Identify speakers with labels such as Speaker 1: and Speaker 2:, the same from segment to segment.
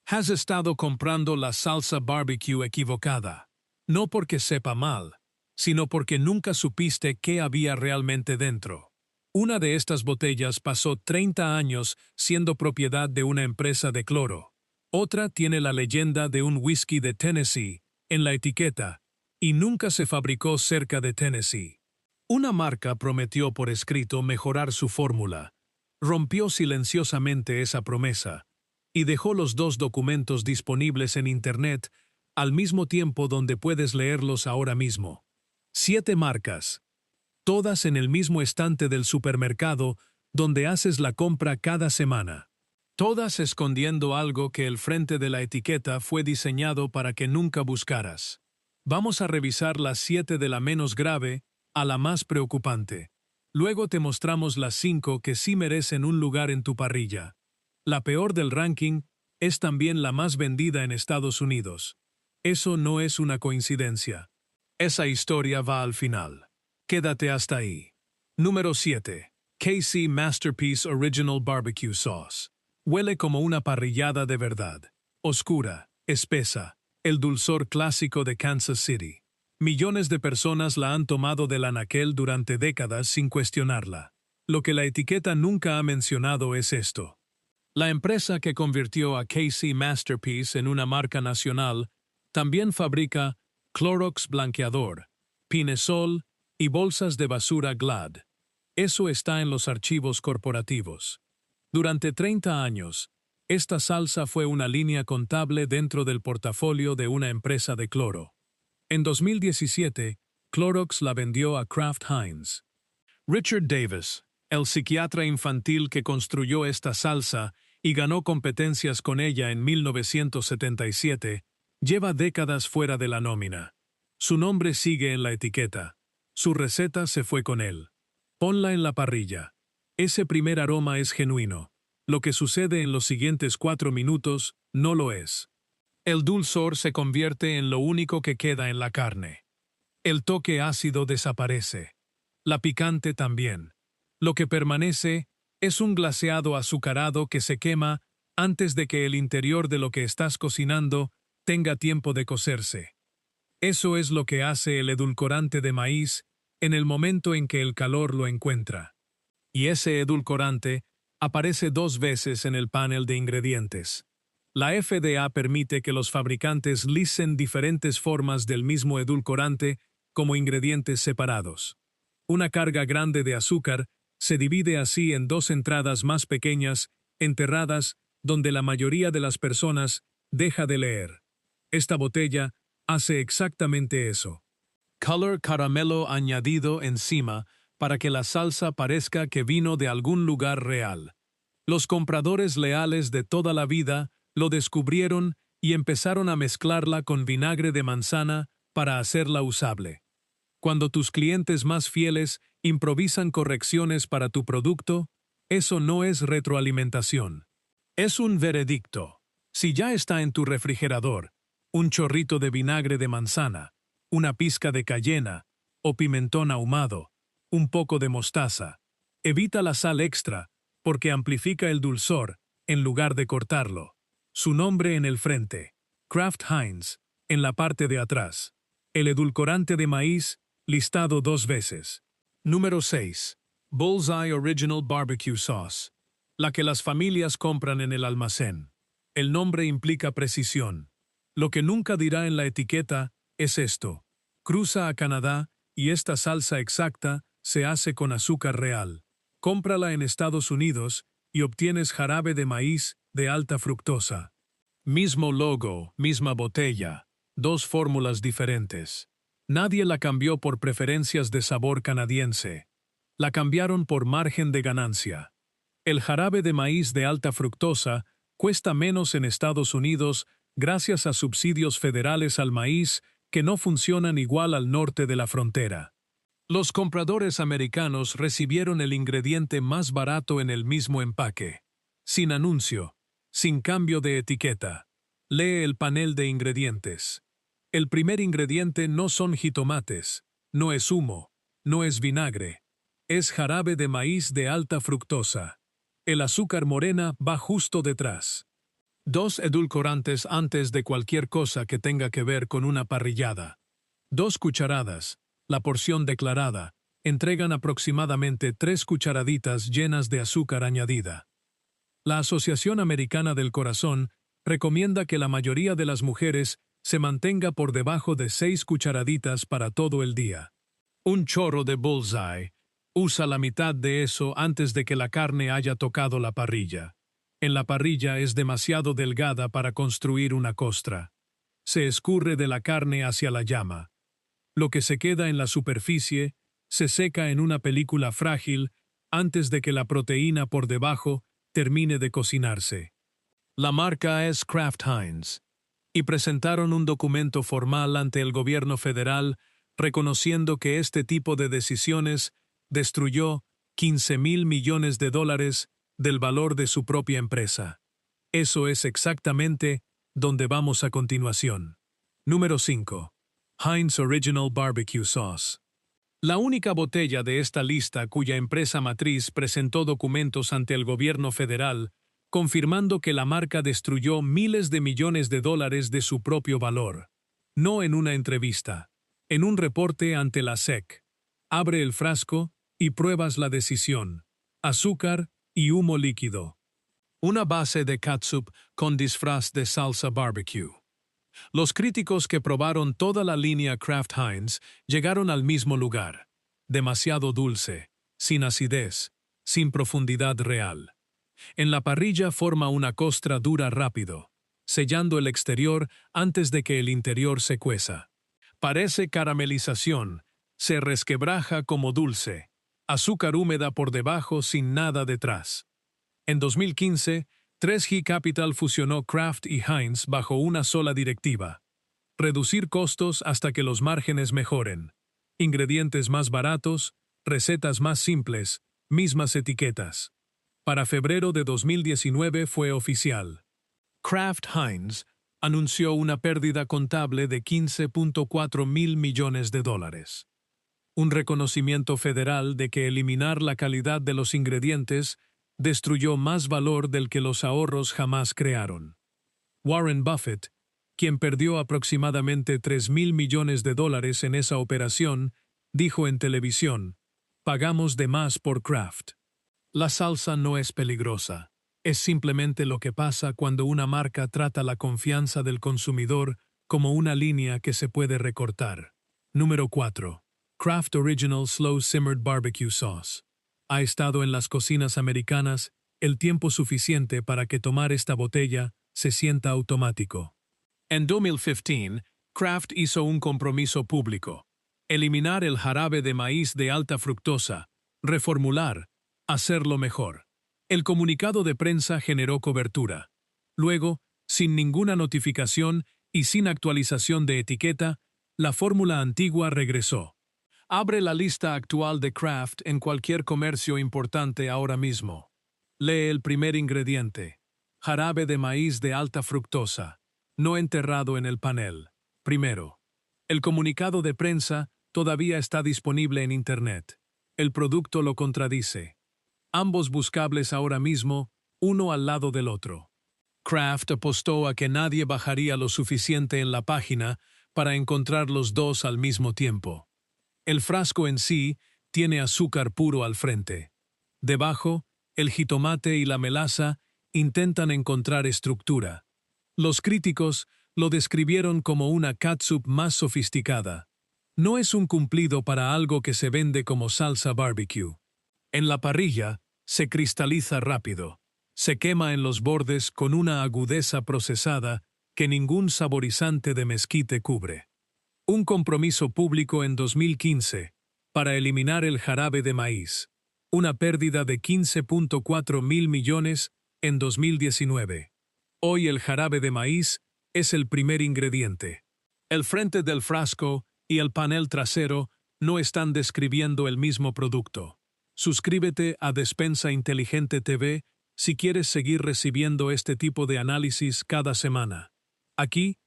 Speaker 1: Has estado comprando la salsa barbecue equivocada. No porque sepa mal, sino porque nunca supiste qué había realmente dentro. Una de estas botellas pasó 30 años siendo propiedad de una empresa de cloro. Otra tiene la leyenda de un whisky de Tennessee en la etiqueta y nunca se fabricó cerca de Tennessee. Una marca prometió por escrito mejorar su fórmula, rompió silenciosamente esa promesa y dejó los dos documentos disponibles en Internet al mismo tiempo donde puedes leerlos ahora mismo. 7 marcas, todas en el mismo estante del supermercado donde haces la compra cada semana. Todas escondiendo algo que el frente de la etiqueta fue diseñado para que nunca buscaras. Vamos a revisar las 7 de la menos grave a la más preocupante. Luego te mostramos las 5 que sí merecen un lugar en tu parrilla. La peor del ranking es también la más vendida en Estados Unidos. Eso no es una coincidencia. Esa historia va al final. Quédate hasta ahí. Número 7. KC Masterpiece Original Barbecue Sauce. Huele como una parrillada de verdad. Oscura, espesa, el dulzor clásico de Kansas City. Millones de personas la han tomado del anaquel durante décadas sin cuestionarla. Lo que la etiqueta nunca ha mencionado es esto. La empresa que convirtió a KC Masterpiece en una marca nacional también fabrica Clorox blanqueador, Pinesol y bolsas de basura Glad. Eso está en los archivos corporativos. Durante 30 años, esta salsa fue una línea contable dentro del portafolio de una empresa de cloro. En 2017, Clorox la vendió a Kraft Heinz. Richard Davis, el psiquiatra infantil que construyó esta salsa y ganó competencias con ella en 1977, lleva décadas fuera de la nómina. Su nombre sigue en la etiqueta. Su receta se fue con él. Ponla en la parrilla. Ese primer aroma es genuino. Lo que sucede en los siguientes 4 minutos no lo es. El dulzor se convierte en lo único que queda en la carne. El toque ácido desaparece. La picante también. Lo que permanece es un glaseado azucarado que se quema antes de que el interior de lo que estás cocinando tenga tiempo de cocerse. Eso es lo que hace el edulcorante de maíz en el momento en que el calor lo encuentra. Y ese edulcorante aparece 2 veces en el panel de ingredientes. La FDA permite que los fabricantes listen diferentes formas del mismo edulcorante como ingredientes separados. Una carga grande de azúcar se divide así en 2 entradas más pequeñas, enterradas, donde la mayoría de las personas deja de leer. Esta botella hace exactamente eso. Color caramelo añadido encima para que la salsa parezca que vino de algún lugar real. Los compradores leales de toda la vida lo descubrieron y empezaron a mezclarla con vinagre de manzana para hacerla usable. Cuando tus clientes más fieles improvisan correcciones para tu producto, eso no es retroalimentación. Es un veredicto. Si ya está en tu refrigerador, un chorrito de vinagre de manzana, una pizca de cayena o pimentón ahumado, un poco de mostaza. Evita la sal extra porque amplifica el dulzor en lugar de cortarlo. Su nombre en el frente, Kraft Heinz, en la parte de atrás. El edulcorante de maíz, listado 2 veces. Número 6. Bullseye Original Barbecue Sauce. La que las familias compran en el almacén. El nombre implica precisión. Lo que nunca dirá en la etiqueta es esto. Cruza a Canadá y esta salsa exacta se hace con azúcar real. Cómprala en Estados Unidos y obtienes jarabe de maíz de alta fructosa. Mismo logo, misma botella, 2 fórmulas diferentes. Nadie la cambió por preferencias de sabor canadiense. La cambiaron por margen de ganancia. El jarabe de maíz de alta fructosa cuesta menos en Estados Unidos gracias a subsidios federales al maíz que no funcionan igual al norte de la frontera. Los compradores americanos recibieron el ingrediente más barato en el mismo empaque. Sin anuncio, sin cambio de etiqueta. Lee el panel de ingredientes. El primer ingrediente no son jitomates, no es humo, no es vinagre. Es jarabe de maíz de alta fructosa. El azúcar morena va justo detrás. 2 edulcorantes antes de cualquier cosa que tenga que ver con una parrillada. 2 cucharadas, la porción declarada, entregan aproximadamente 3 cucharaditas llenas de azúcar añadida. La Asociación Americana del Corazón recomienda que la mayoría de las mujeres se mantenga por debajo de 6 cucharaditas para todo el día. Un chorro de bullseye. Usa la mitad de eso antes de que la carne haya tocado la parrilla. En la parrilla es demasiado delgada para construir una costra. Se escurre de la carne hacia la llama. Lo que se queda en la superficie se seca en una película frágil antes de que la proteína por debajo termine de cocinarse. La marca es Kraft Heinz, y presentaron un documento formal ante el gobierno federal reconociendo que este tipo de decisiones destruyó $15,000 millones del valor de su propia empresa. Eso es exactamente donde vamos a continuación. Número 5. Heinz Original Barbecue Sauce. La única botella de esta lista cuya empresa matriz presentó documentos ante el gobierno federal confirmando que la marca destruyó miles de millones de dólares de su propio valor. No en una entrevista, en un reporte ante la SEC. Abre el frasco y pruebas la decisión. Azúcar y humo líquido. Una base de catsup con disfraz de salsa barbecue. Los críticos que probaron toda la línea Kraft Heinz llegaron al mismo lugar. Demasiado dulce, sin acidez, sin profundidad real. En la parrilla forma una costra dura rápido, sellando el exterior antes de que el interior se cueza. Parece caramelización, se resquebraja como dulce, azúcar húmeda por debajo sin nada detrás. En 2015, 3G Capital fusionó Kraft y Heinz bajo una sola directiva. Reducir costos hasta que los márgenes mejoren. Ingredientes más baratos, recetas más simples, mismas etiquetas. Para febrero de 2019 fue oficial. Kraft Heinz anunció una pérdida contable de $15.4 mil millones. Un reconocimiento federal de que eliminar la calidad de los ingredientes destruyó más valor del que los ahorros jamás crearon. Warren Buffett, quien perdió aproximadamente $3,000 millones en esa operación, dijo en televisión: "Pagamos de más por Kraft". La salsa no es peligrosa, es simplemente lo que pasa cuando una marca trata la confianza del consumidor como una línea que se puede recortar. Número 4. Kraft Original Slow Simmered Barbecue Sauce. Ha estado en las cocinas americanas el tiempo suficiente para que tomar esta botella se sienta automático. En 2015, Kraft hizo un compromiso público: eliminar el jarabe de maíz de alta fructosa, reformular, hacerlo mejor. El comunicado de prensa generó cobertura. Luego, sin ninguna notificación y sin actualización de etiqueta, la fórmula antigua regresó. Abre la lista actual de Kraft en cualquier comercio importante ahora mismo. Lee el primer ingrediente: jarabe de maíz de alta fructosa, no enterrado en el panel. Primero. El comunicado de prensa todavía está disponible en Internet. El producto lo contradice. Ambos buscables ahora mismo, uno al lado del otro. Kraft apostó a que nadie bajaría lo suficiente en la página para encontrar los dos al mismo tiempo. El frasco en sí tiene azúcar puro al frente. Debajo, el jitomate y la melaza intentan encontrar estructura. Los críticos lo describieron como una catsup más sofisticada. No es un cumplido para algo que se vende como salsa barbecue. En la parrilla, se cristaliza rápido. Se quema en los bordes con una agudeza procesada que ningún saborizante de mezquite cubre. Un compromiso público en 2015 para eliminar el jarabe de maíz. Una pérdida de $15.4 mil millones en 2019. Hoy el jarabe de maíz es el primer ingrediente. El frente del frasco y el panel trasero no están describiendo el mismo producto. Suscríbete a Despensa Inteligente TV si quieres seguir recibiendo este tipo de análisis cada semana. Aquí,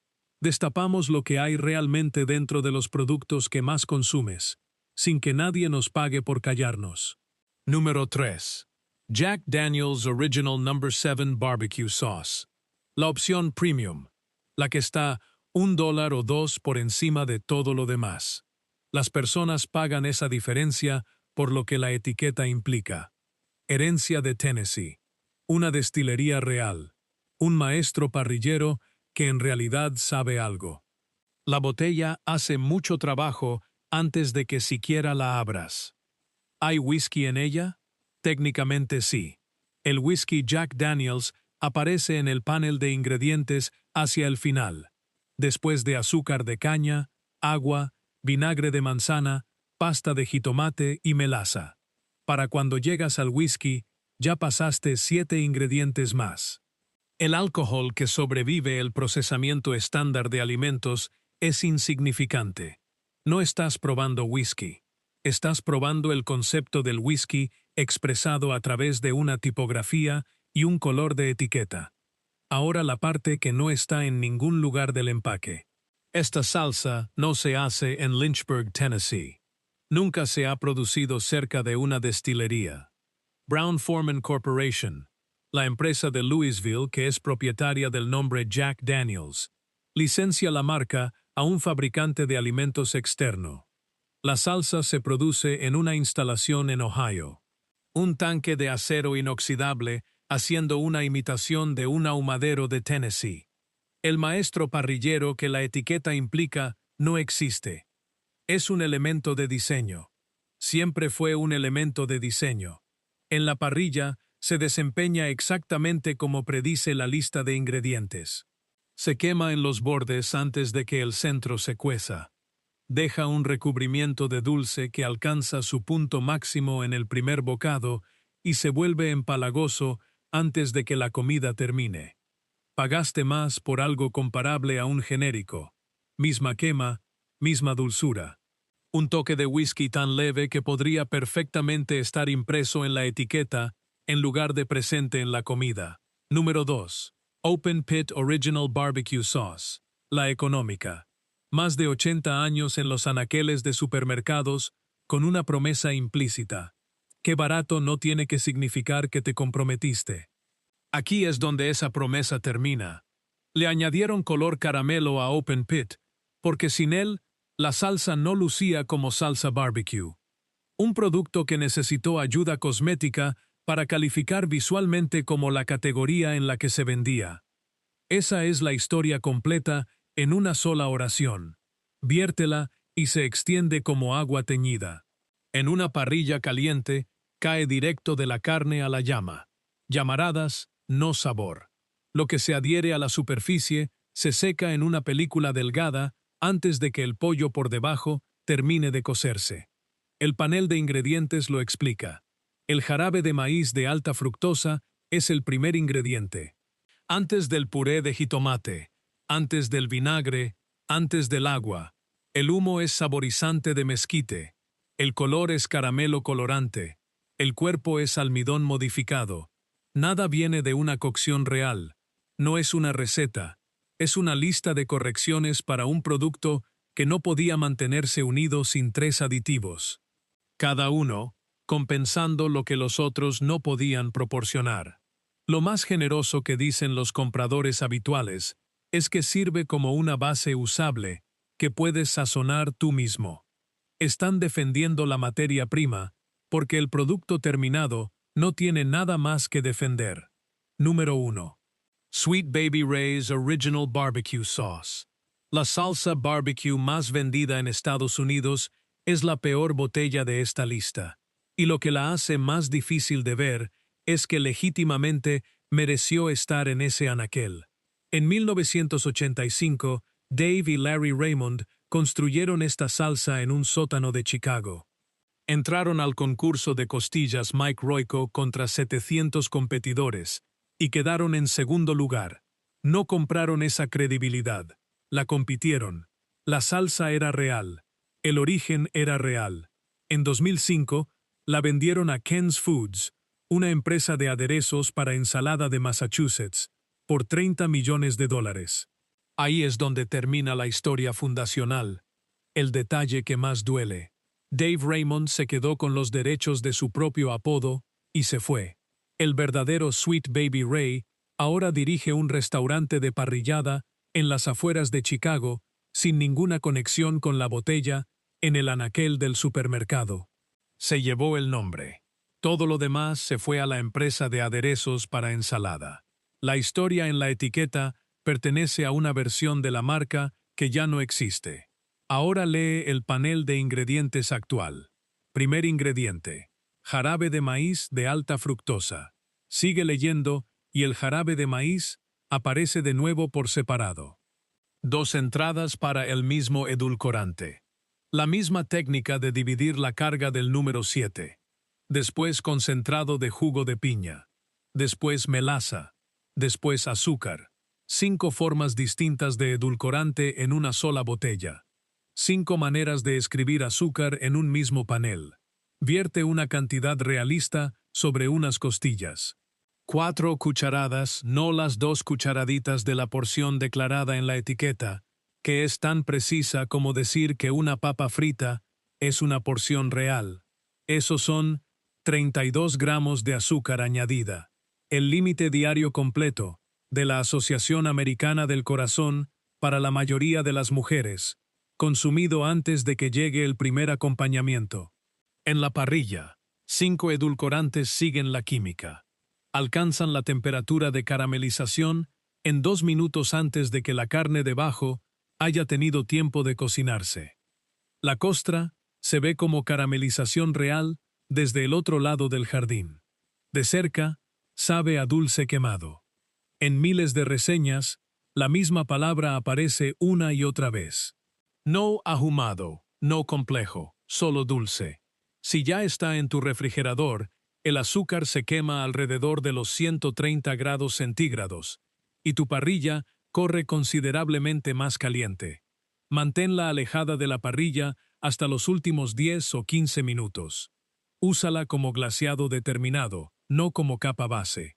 Speaker 1: destapamos lo que hay realmente dentro de los productos que más consumes, sin que nadie nos pague por callarnos. Número 3. Jack Daniel's Original No. 7 Barbecue Sauce. La opción premium, la que está $1 o $2 por encima de todo lo demás. Las personas pagan esa diferencia por lo que la etiqueta implica. Herencia de Tennessee. Una destilería real. Un maestro parrillero que en realidad sabe algo. La botella hace mucho trabajo antes de que siquiera la abras. ¿Hay whisky en ella? Técnicamente sí. El whisky Jack Daniel's aparece en el panel de ingredientes hacia el final, después de azúcar de caña, agua, vinagre de manzana, pasta de jitomate y melaza. Para cuando llegas al whisky, ya pasaste 7 ingredientes más. El alcohol que sobrevive el procesamiento estándar de alimentos es insignificante. No estás probando whisky. Estás probando el concepto del whisky expresado a través de una tipografía y un color de etiqueta. Ahora la parte que no está en ningún lugar del empaque. Esta salsa no se hace en Lynchburg, Tennessee. Nunca se ha producido cerca de una destilería. Brown-Forman Corporation, la empresa de Louisville que es propietaria del nombre Jack Daniel's, licencia la marca a un fabricante de alimentos externo. La salsa se produce en una instalación en Ohio. Un tanque de acero inoxidable haciendo una imitación de un ahumadero de Tennessee. El maestro parrillero que la etiqueta implica no existe. Es un elemento de diseño. Siempre fue un elemento de diseño. En la parrilla se desempeña exactamente como predice la lista de ingredientes. Se quema en los bordes antes de que el centro se cueza. Deja un recubrimiento de dulce que alcanza su punto máximo en el primer bocado y se vuelve empalagoso antes de que la comida termine. Pagaste más por algo comparable a un genérico. Misma quema, misma dulzura. Un toque de whisky tan leve que podría perfectamente estar impreso en la etiqueta en lugar de presente en la comida. Número 2. Open Pit Original Barbecue Sauce. La económica. Más de 80 años en los anaqueles de supermercados con una promesa implícita. Qué barato no tiene que significar que te comprometiste. Aquí es donde esa promesa termina. Le añadieron color caramelo a Open Pit, porque sin él, la salsa no lucía como salsa barbecue. Un producto que necesitó ayuda cosmética para calificar visualmente como la categoría en la que se vendía. Esa es la historia completa en una sola oración. Viértela y se extiende como agua teñida. En una parrilla caliente, cae directo de la carne a la llama. Llamaradas, no sabor. Lo que se adhiere a la superficie se seca en una película delgada antes de que el pollo por debajo termine de cocerse. El panel de ingredientes lo explica. El jarabe de maíz de alta fructosa es el primer ingrediente. Antes del puré de jitomate, antes del vinagre, antes del agua. El humo es saborizante de mezquite. El color es caramelo colorante. El cuerpo es almidón modificado. Nada viene de una cocción real. No es una receta. Es una lista de correcciones para un producto que no podía mantenerse unido sin 3 aditivos. Cada uno, compensando lo que los otros no podían proporcionar. Lo más generoso que dicen los compradores habituales es que sirve como una base usable que puedes sazonar tú mismo. Están defendiendo la materia prima porque el producto terminado no tiene nada más que defender. Número 1. Sweet Baby Ray's Original Barbecue Sauce. La salsa barbecue más vendida en Estados Unidos es la peor botella de esta lista, y lo que la hace más difícil de ver es que legítimamente mereció estar en ese anaquel. En 1985, Dave y Larry Raymond construyeron esta salsa en un sótano de Chicago. Entraron al concurso de costillas Mike Royko contra 700 competidores y quedaron en segundo lugar. No compraron esa credibilidad, la compitieron. La salsa era real, el origen era real. En 2005, la vendieron a Ken's Foods, una empresa de aderezos para ensalada de Massachusetts, por $30 millones. Ahí es donde termina la historia fundacional, el detalle que más duele. Dave Raymond se quedó con los derechos de su propio apodo y se fue. El verdadero Sweet Baby Ray Ahora dirige un restaurante de parrillada en las afueras de Chicago, sin ninguna conexión con la botella, en el anaquel del supermercado. Se llevó el nombre. Todo lo demás se fue a la empresa de aderezos para ensalada. La historia en la etiqueta pertenece a una versión de la marca que ya no existe. Ahora lee el panel de ingredientes actual. Primer ingrediente: jarabe de maíz de alta fructosa. Sigue leyendo y el jarabe de maíz aparece de nuevo por separado. 2 entradas para el mismo edulcorante. La misma técnica de dividir la carga del número 7. Después concentrado de jugo de piña. Después melaza. Después azúcar. 5 formas distintas de edulcorante en una sola botella. 5 maneras de escribir azúcar en un mismo panel. Vierte una cantidad realista sobre unas costillas. 4 cucharadas, no las 2 cucharaditas de la porción declarada en la etiqueta, que es tan precisa como decir que una papa frita es una porción real. Esos son 32 gramos de azúcar añadida. El límite diario completo de la Asociación Americana del Corazón para la mayoría de las mujeres, consumido antes de que llegue el primer acompañamiento. En la parrilla, 5 edulcorantes siguen la química. Alcanzan la temperatura de caramelización en 2 minutos antes de que la carne debajo haya tenido tiempo de cocinarse. La costra se ve como caramelización real desde el otro lado del jardín. De cerca, sabe a dulce quemado. En miles de reseñas, la misma palabra aparece una y otra vez. No ahumado, no complejo, solo dulce. Si ya está en tu refrigerador, el azúcar se quema alrededor de los 130 grados centígrados, y tu parrilla corre considerablemente más caliente. Manténla alejada de la parrilla hasta los últimos 10 o 15 minutos. Úsala como glaseado determinado, no como capa base.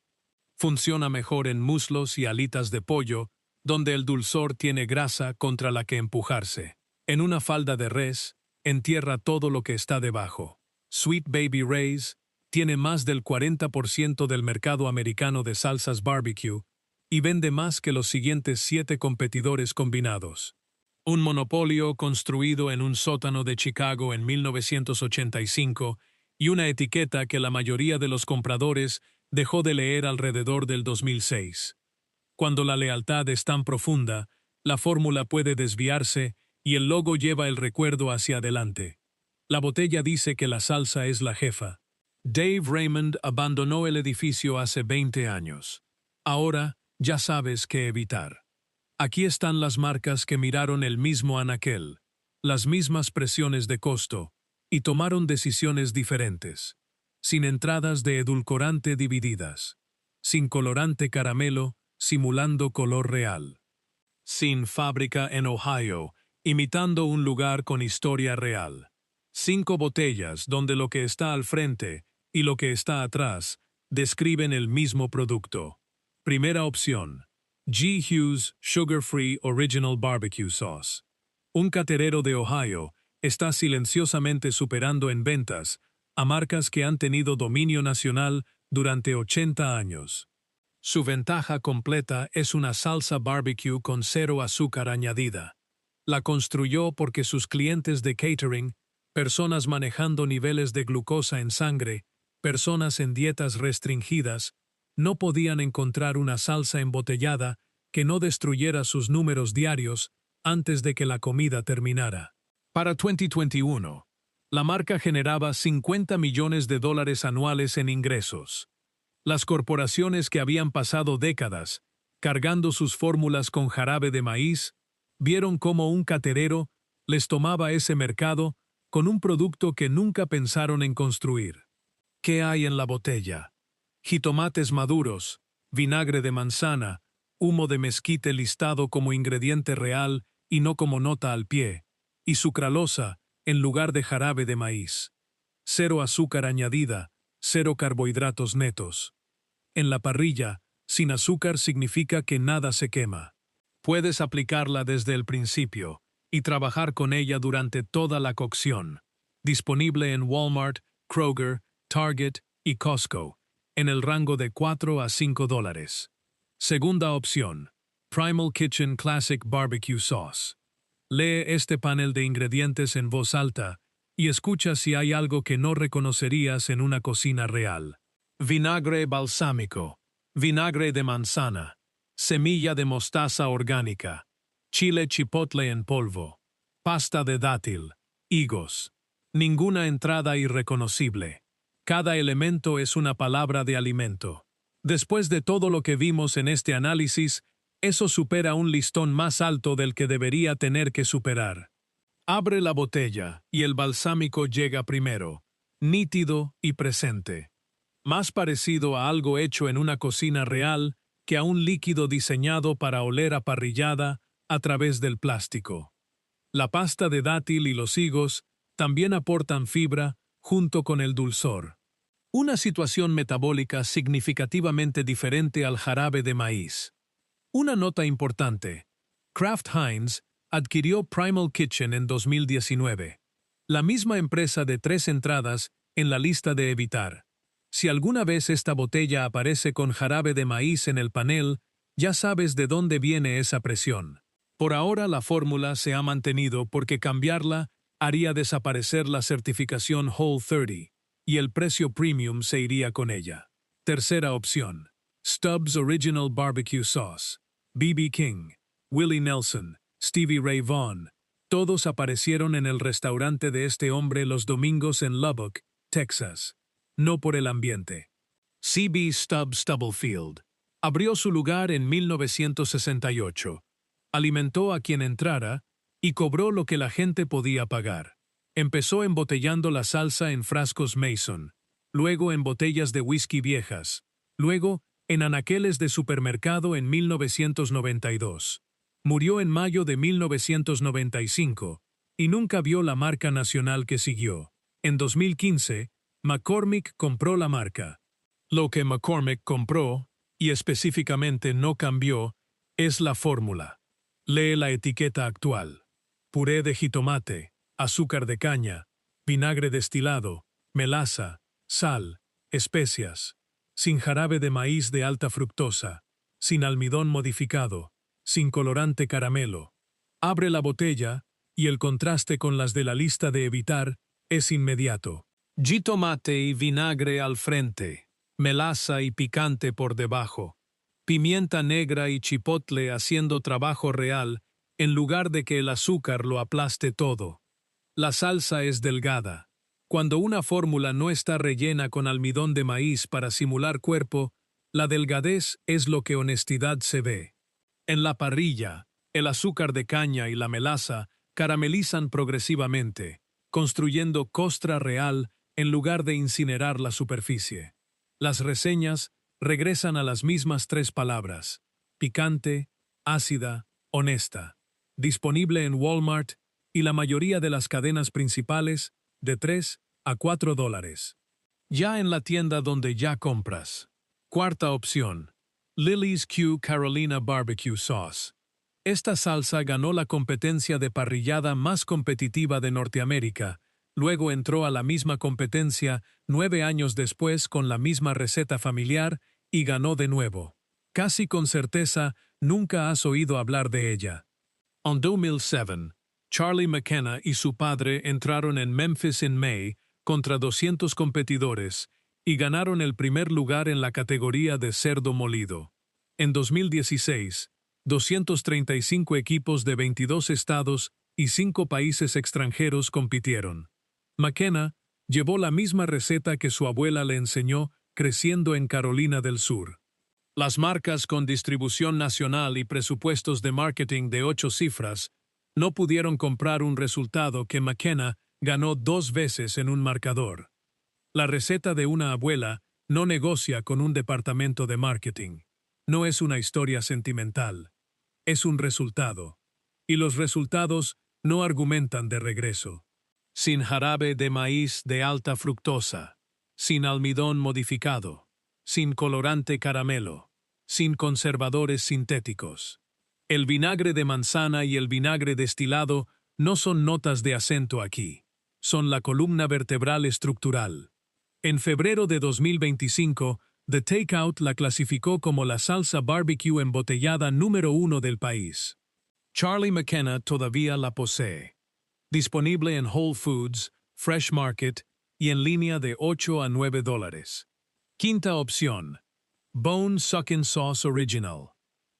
Speaker 1: Funciona mejor en muslos y alitas de pollo, donde el dulzor tiene grasa contra la que empujarse. En una falda de res, entierra todo lo que está debajo. Sweet Baby Ray's tiene más del 40% del mercado americano de salsas barbecue y vende más que los siguientes 7 competidores combinados. Un monopolio construido en un sótano de Chicago en 1985 y una etiqueta que la mayoría de los compradores dejó de leer alrededor del 2006. Cuando la lealtad es tan profunda, la fórmula puede desviarse y el logo lleva el recuerdo hacia adelante. La botella dice que la salsa es la jefa. Dave Raymond abandonó el edificio hace 20 años. Ahora ya sabes qué evitar. Aquí están las marcas que miraron el mismo anaquel, las mismas presiones de costo, y tomaron decisiones diferentes. Sin entradas de edulcorante divididas. Sin colorante caramelo, simulando color real. Sin fábrica en Ohio, imitando un lugar con historia real. 5 botellas donde lo que está al frente y lo que está atrás describen el mismo producto. Primera opción: G. Hughes Sugar Free Original Barbecue Sauce. Un caterero de Ohio está silenciosamente superando en ventas a marcas que han tenido dominio nacional durante 80 años. Su ventaja completa es una salsa barbecue con 0 azúcar añadida. La construyó porque sus clientes de catering, personas manejando niveles de glucosa en sangre, personas en dietas restringidas, no podían encontrar una salsa embotellada que no destruyera sus números diarios antes de que la comida terminara. Para 2021, la marca generaba $50 millones anuales en ingresos. Las corporaciones que habían pasado décadas cargando sus fórmulas con jarabe de maíz vieron cómo un caterero les tomaba ese mercado con un producto que nunca pensaron en construir. ¿Qué hay en la botella? Jitomates maduros, vinagre de manzana, humo de mezquite listado como ingrediente real y no como nota al pie, y sucralosa en lugar de jarabe de maíz. 0 azúcar añadida, 0 carbohidratos netos. En la parrilla, sin azúcar significa que nada se quema. Puedes aplicarla desde el principio y trabajar con ella durante toda la cocción. Disponible en Walmart, Kroger, Target y Costco, en el rango de $4 a $5. Segunda opción. Primal Kitchen Classic Barbecue Sauce. Lee este panel de ingredientes en voz alta y escucha si hay algo que no reconocerías en una cocina real. Vinagre balsámico, vinagre de manzana, semilla de mostaza orgánica, chile chipotle en polvo, pasta de dátil, higos. Ninguna entrada irreconocible. Cada elemento es una palabra de alimento. Después de todo lo que vimos en este análisis, eso supera un listón más alto del que debería tener que superar. Abre la botella y el balsámico llega primero, nítido y presente. Más parecido a algo hecho en una cocina real que a un líquido diseñado para oler a parrillada a través del plástico. La pasta de dátil y los higos también aportan fibra junto con el dulzor. Una situación metabólica significativamente diferente al jarabe de maíz. Una nota importante. Kraft Heinz adquirió Primal Kitchen en 2019. La misma empresa de 3 entradas en la lista de evitar. Si alguna vez esta botella aparece con jarabe de maíz en el panel, ya sabes de dónde viene esa presión. Por ahora la fórmula se ha mantenido porque cambiarla haría desaparecer la certificación Whole30 y el precio premium se iría con ella. Tercera opción. Stubbs Original Barbecue Sauce. B.B. King, Willie Nelson, Stevie Ray Vaughan, todos aparecieron en el restaurante de este hombre los domingos en Lubbock, Texas. No por el ambiente. C.B. Stubbs Stubblefield abrió su lugar en 1968. Alimentó a quien entrara y cobró lo que la gente podía pagar. Empezó embotellando la salsa en frascos Mason, luego en botellas de whisky viejas, luego en anaqueles de supermercado en 1992. Murió en mayo de 1995 y nunca vio la marca nacional que siguió. En 2015, McCormick compró la marca. Lo que McCormick compró, y específicamente no cambió, es la fórmula. Lee la etiqueta actual. Puré de jitomate, azúcar de caña, vinagre destilado, melaza, sal, especias. Sin jarabe de maíz de alta fructosa, sin almidón modificado, sin colorante caramelo. Abre la botella y el contraste con las de la lista de evitar es inmediato. Jitomate y vinagre al frente, melaza y picante por debajo, pimienta negra y chipotle haciendo trabajo real en lugar de que el azúcar lo aplaste todo. La salsa es delgada. Cuando una fórmula no está rellena con almidón de maíz para simular cuerpo, la delgadez es lo que honestidad se ve. En la parrilla, el azúcar de caña y la melaza caramelizan progresivamente, construyendo costra real en lugar de incinerar la superficie. Las reseñas regresan a las mismas 3 palabras: picante, ácida, honesta. Disponible en Walmart y la mayoría de las cadenas principales de $3 a $4. Ya en la tienda donde ya compras. Cuarta opción. Lily's Q Carolina Barbecue Sauce. Esta salsa ganó la competencia de parrillada más competitiva de Norteamérica. Luego entró a la misma competencia 9 años después con la misma receta familiar y ganó de nuevo. Casi con certeza nunca has oído hablar de ella. En 2007, Charlie McKenna y su padre entraron en Memphis en May contra 200 competidores y ganaron el primer lugar en la categoría de cerdo molido. En 2016, 235 equipos de 22 estados y 5 países extranjeros compitieron. McKenna llevó la misma receta que su abuela le enseñó creciendo en Carolina del Sur. Las marcas con distribución nacional y presupuestos de marketing de 8 cifras no pudieron comprar un resultado que McKenna ganó 2 veces en un marcador. La receta de una abuela no negocia con un departamento de marketing. No es una historia sentimental. Es un resultado. Y los resultados no argumentan de regreso. Sin jarabe de maíz de alta fructosa, sin almidón modificado, sin colorante caramelo, sin conservadores sintéticos. El vinagre de manzana y el vinagre destilado no son notas de acento aquí. Son la columna vertebral estructural. En febrero de 2025, The Takeout la clasificó como la salsa barbecue embotellada número 1 del país. Charlie McKenna todavía la posee. Disponible en Whole Foods, Fresh Market y en línea de $8 a $9. Quinta opción. Bone Suckin' Sauce Original.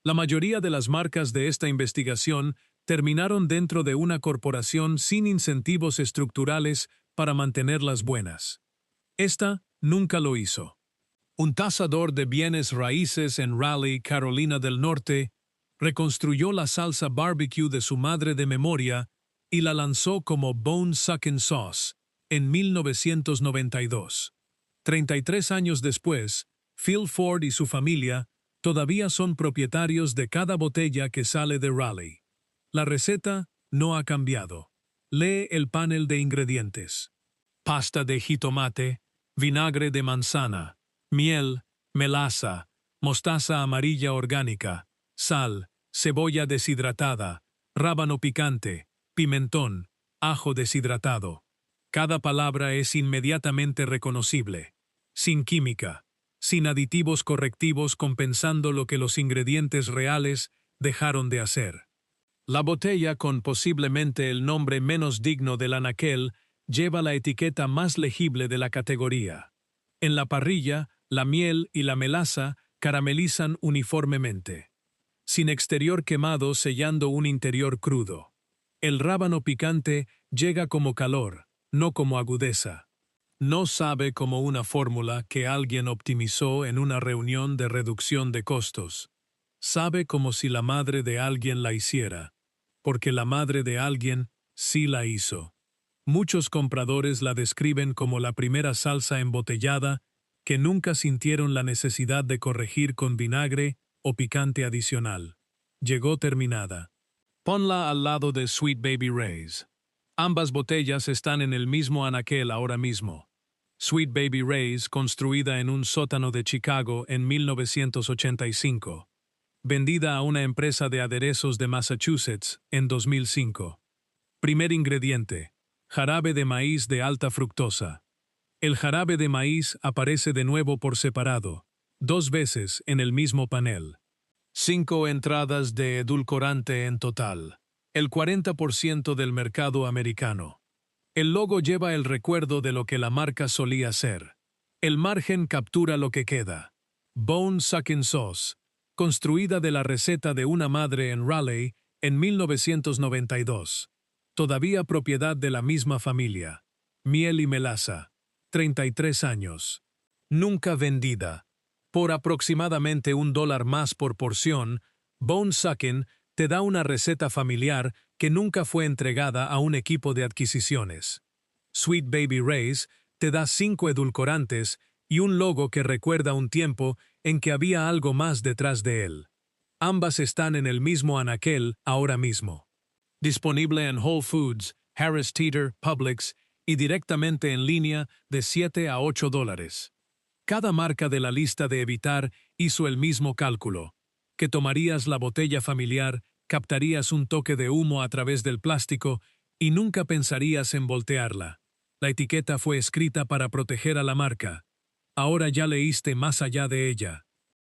Speaker 1: La mayoría de las marcas de esta investigación terminaron dentro de una corporación sin incentivos estructurales para mantenerlas buenas. Esta nunca lo hizo. Un tasador de bienes raíces en Raleigh, Carolina del Norte, reconstruyó la salsa barbecue de su madre de memoria y la lanzó como Bone Suckin' Sauce en 1992. 33 años después, Phil Ford y su familia todavía son propietarios de cada botella que sale de Raleigh. La receta no ha cambiado. Lee el panel de ingredientes. Pasta de jitomate, vinagre de manzana, miel, melaza, mostaza amarilla orgánica, sal, cebolla deshidratada, rábano picante, pimentón, ajo deshidratado. Cada palabra es inmediatamente reconocible. Sin química, sin aditivos correctivos compensando lo que los ingredientes reales dejaron de hacer. La botella, con posiblemente el nombre menos digno del anaquel, lleva la etiqueta más legible de la categoría. En la parrilla, la miel y la melaza caramelizan uniformemente, sin exterior quemado sellando un interior crudo. El rábano picante llega como calor, no como agudeza. No sabe como una fórmula que alguien optimizó en una reunión de reducción de costos. Sabe como si la madre de alguien la hiciera, porque la madre de alguien sí la hizo. Muchos compradores la describen como la primera salsa embotellada que nunca sintieron la necesidad de corregir con vinagre o picante adicional. Llegó terminada. Ponla al lado de Sweet Baby Ray's. Ambas botellas están en el mismo anaquel ahora mismo. Sweet Baby Ray's, construida en un sótano de Chicago en 1985. Vendida a una empresa de aderezos de Massachusetts en 2005. Primer ingrediente: jarabe de maíz de alta fructosa. El jarabe de maíz aparece de nuevo por separado, 2 veces en el mismo panel. 5 entradas de edulcorante en total, el 40% del mercado americano. El logo lleva el recuerdo de lo que la marca solía ser. El margen captura lo que queda. Bone Suckin' Sauce, construida de la receta de una madre en Raleigh en 1992. Todavía propiedad de la misma familia. Miel y melaza. 33 años. Nunca vendida. Por aproximadamente $1 más por porción, Bone Suckin' te da una receta familiar que nunca fue entregada a un equipo de adquisiciones. Sweet Baby Ray's te da 5 edulcorantes y un logo que recuerda un tiempo en que había algo más detrás de él. Ambas están en el mismo anaquel ahora mismo. Disponible en Whole Foods, Harris Teeter, Publix y directamente en línea de $7 a $8. Cada marca de la lista de evitar hizo el mismo cálculo, que tomarías la botella familiar, captarías un toque de humo a través del plástico y nunca pensarías en voltearla. La etiqueta fue escrita para proteger a la marca. Ahora ya leíste más allá de ella.